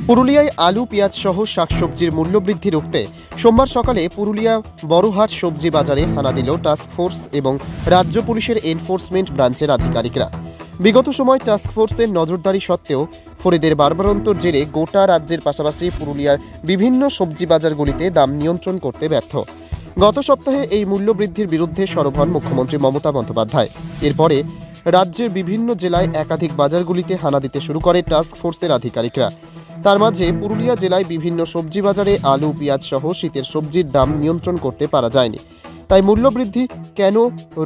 পুরুলিয়ায় আলু পেঁয়াজ সহ শাকসবজির মূল্যবৃদ্ধি রুখতে সোমবার সকালে পুরুলিয়া বড়হাট সবজি বাজারে হানা দিল টাস্ক ফোর্স এবং রাজ্য পুলিশের এনফোর্সমেন্ট ব্রাঞ্চের আধিকারিকরা। বিগত সময় টাস্ক ফোর্সের নজরদারি সত্ত্বেও ফরিদের বারবারন্তর জেরে গোটা রাজ্যের পাশাপাশি পুরুলিয়ার বিভিন্ন সবজি বাজারগুলিতে দাম নিয়ন্ত্রণ করতে ব্যর্থ। গত সপ্তাহে এই মূল্যবৃদ্ধির বিরুদ্ধে সরব হন মুখ্যমন্ত্রী মমতা বন্দ্যোপাধ্যায়। এরপরে রাজ্যের বিভিন্ন জেলায় একাধিক বাজারগুলিতে হানা দিতে শুরু করে টাস্ক ফোর্সের আধিকারিকরা। তার মাঝে পুরুলিয়া জেলায় বিভিন্ন সবজি বাজারে আলু পেঁয়াজ সহ শীতের সবজির দাম নিয়ন্ত্রণ করতে পারা যায়নি। তাই মূল্যবৃদ্ধি কেন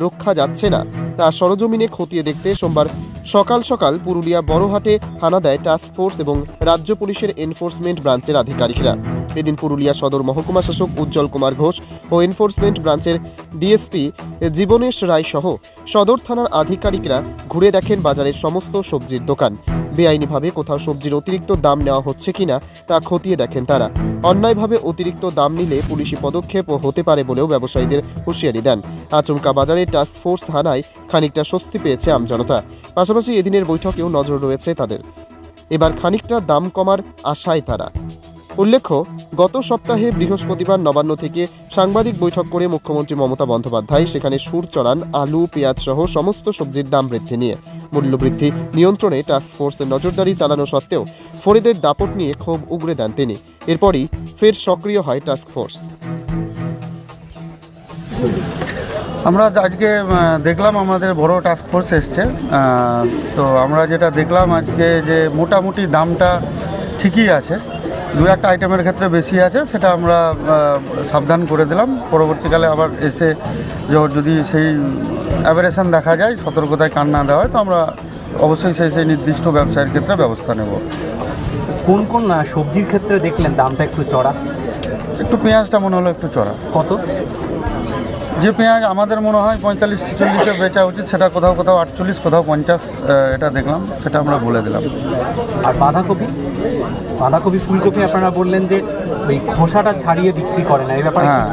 রক্ষা যাচ্ছে না তা সরজমিনে খতিয়ে দেখতে সোমবার সকাল সকাল পুরুলিয়া বড়হাটে হানা দেয় টাস্ক ফোর্স এবং রাজ্য পুলিশের এনফোর্সমেন্ট ব্রাঞ্চের আধিকারিকরা। এদিন পুরুলিয়া সদর মহকুমা শাসক উজ্জ্বল কুমার ঘোষ ও এনফোর্সমেন্ট ব্রাঞ্চের ডিএসপি জীবনেশ রায় সহ সদর থানার আধিকারিকরা ঘুরে দেখেন বাজারের সমস্ত সবজির দোকান। বেআইনিভাবে কোথাও সবজির অতিরিক্ত দাম নেওয়া হচ্ছে কিনা তা খতিয়ে দেখেন তারা। অন্যায়ভাবে অতিরিক্ত দাম নিলে পুলিশি পদক্ষেপ হতে পারে বলেও ব্যবসায়ীদের হুঁশিয়ারি দেন। আচমকা বাজারে টাস্ক ফোর্স হানায় খানিকটা স্বস্তি পেয়েছে আমজনতা। পাশাপাশি এদিনের বৈঠকেও নজর রয়েছে তাদের। এবার খানিকটা দাম কমার আশায় তারা। উল্লেখ্য, গত সপ্তাহে বৃহস্পতিবার নবান্ন থেকে সাংবাদিক বৈঠক করে মুখ্যমন্ত্রী মমতা বন্দ্যোপাধ্যায় সেখানে সুর চড়ান আলু পেঁয়াজ সহ সমস্ত সবজির দাম বৃদ্ধি নিয়ে। মূল্যবৃদ্ধি নিয়ন্ত্রণে টাস্ক ফোর্সের নজরদারি চালানো সত্ত্বেও ফরিদের দাপট নিয়ে ক্ষোভ উগরে দেন তিনি। এরপরই ফের সক্রিয় হয় টাস্ক ফোর্স। আমরা আজকে দেখলাম আমাদের বড় টাস্ক ফোর্স এসছে, তো আমরা যেটা দেখলাম আজকে যে মোটামুটি দামটা ঠিকই আছে, দু একটা আইটেমের ক্ষেত্রে বেশি আছে, সেটা আমরা সাবধান করে দিলাম। পরবর্তীকালে আবার এসে যদি সেই অ্যাভারেশন দেখা যায়, সতর্কতায় কান না দেওয়া হয়, তো আমরা অবশ্যই সেই নির্দিষ্ট ব্যবসায়ের ক্ষেত্রে ব্যবস্থা নেব। কোন কোন সবজির ক্ষেত্রে দেখলেন দামটা একটু চড়া? একটু পেঁয়াজটা মনে হলো একটু চড়া। কত? যে পেঁয়াজ আমাদের মনে হয় 45-46-এ বেচা উচিত, সেটা কোথাও 48, কোথাও 50 এটা দেখলাম, সেটা আমরা বলে দিলাম। আর বাঁধাকপি ফুলকপি আপনারা বললেন যে ওই খোসাটা ছাড়িয়ে বিক্রি করে না, এই ব্যাপারে হ্যাঁ,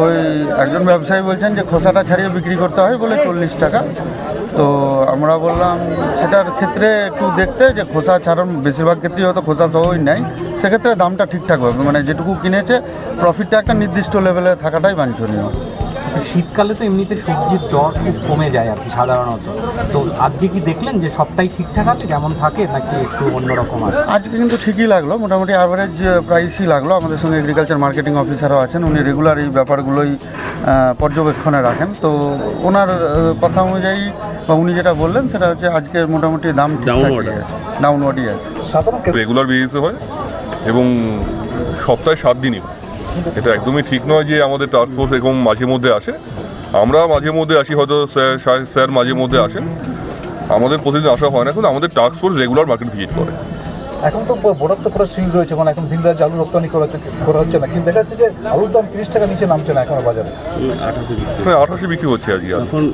ওই একজন ব্যবসায়ী বলছেন যে খোসাটা ছাড়িয়ে বিক্রি করতে হয় বলে 40 টাকা। তো আমরা বললাম সেটার ক্ষেত্রে একটু দেখতে, যে খোসা ছাড়ান বেশিরভাগ ক্ষেত্রেই হয়তো খোসা সহই নেয়, সেক্ষেত্রে দামটা ঠিকঠাক হবে, মানে যেটুকু কিনেছে প্রফিটটা একটা নির্দিষ্ট লেভেলে থাকাটাই বাঞ্ছনীয়। শীতকালে তো এমনিতে সবজির দর খুব কমে যায় আর কি সাধারণত, তো আজকে কি দেখলেন যে সবটাই ঠিকঠাক আছে, যেমন থাকে, নাকি একটু অন্যরকম আছে? আজকে কিন্তু ঠিকই লাগলো, মোটামুটি অ্যাভারেজ প্রাইসই লাগলো। আমাদের সঙ্গে এগ্রিকালচার মার্কেটিং অফিসারও আছেন, উনি রেগুলার এই ব্যাপারগুলোই পর্যবেক্ষণে রাখেন। তো ওনার কথা অনুযায়ী বা উনি যেটা বললেন সেটা হচ্ছে আজকে মোটামুটি দাম ডাউনওয়ার্ডই আছে। রেগুলার বেসিসে হয় এবং সপ্তাহে 7 দিনই হয়। এটা একদমই ঠিক নয় যে আমাদের টাস্ক ফোর্স এরকম মাঝে মধ্যে আসে, আমরা মাঝে মধ্যে আসি, হয়তো স্যার মাঝে মধ্যে আসেন, আমাদের প্রতিদিন আসা হয় না। এখন আমাদের task force regular market visit করে। এখন তো বরাদ্দ করা সিল রয়েছে, মানে এখন দিন রাত আলু রপ্তানি করা হচ্ছে না, কিন্তু দেখা যাচ্ছে যে আলুর দাম 30 টাকা নিচে নামছে না এখনো বাজারে। 28 বিক্রি হচ্ছে আজকে। এখন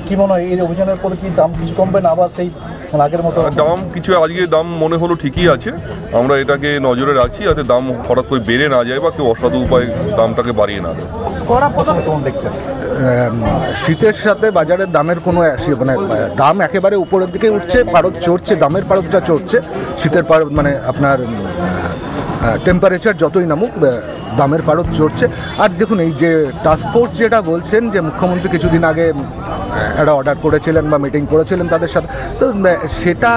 কি মনে হয় এই অভিযানের পরে কি দাম কিছু কমবে না, আবার সেই আগের মতো দাম কিছু? আজকে দাম মনে হলো ঠিকই আছে, আমরা এটাকে নজরে রাখছি যাতে দাম হঠাৎ করে বেড়ে না যায় বা কেউ অসাধু উপায় দামটাকে বাড়িয়ে না দেয়। শীতের সাথে বাজারের দামের কোনো মানে দাম একেবারে উপরের দিকে উঠছে, পারদ চড়ছে, দামের পারদটা চড়ছে। শীতের পারদ মানে আপনার টেম্পারেচার যতই নামুক দামের পারদ চড়ছে। আর দেখুন, এই যে টাস্ক ফোর্স যেটা বলছেন যে মুখ্যমন্ত্রী কিছুদিন আগে একটা অর্ডার করেছিলেন বা মিটিং করেছিলেন তাদের সাথে, তো সেটা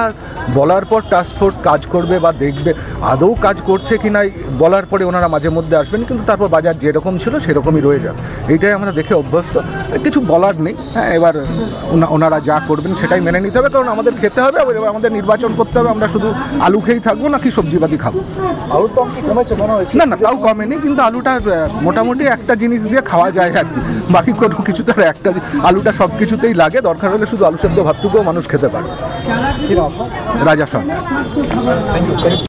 বলার পর টাস্ক ফোর্স কাজ করবে বা দেখবে আদৌ কাজ করছে কি না, বলার পরে ওনারা মাঝে মধ্যে আসবেন, কিন্তু তারপর বাজার যেরকম ছিল সেরকমই রয়ে যাবে। এইটাই আমরা দেখে অভ্যস্ত, কিছু বলার নেই। হ্যাঁ, এবার ওনারা যা করবেন সেটাই মেনে নিতে হবে, কারণ আমাদের খেতে হবে, এবার আমাদের নির্বাচন করতে হবে। আমরা শুধু আলু খেয়েই থাকবো নাকি সবজিপাতি খাবো? আলুর দাম কি কমেছে মনে হয়? না, তাও কমেনি, কিন্তু আলুটা মোটামুটি একটা জিনিস দিয়ে খাওয়া যায় আর কি, বাকি কোনো কিছু তো একটা আলুটা সব কিছুতেই লাগে, দরকার হলে শুধু আলু সেদ্ধ ভাতটুকুও মানুষ খেতে পারে। রাজা সরকার।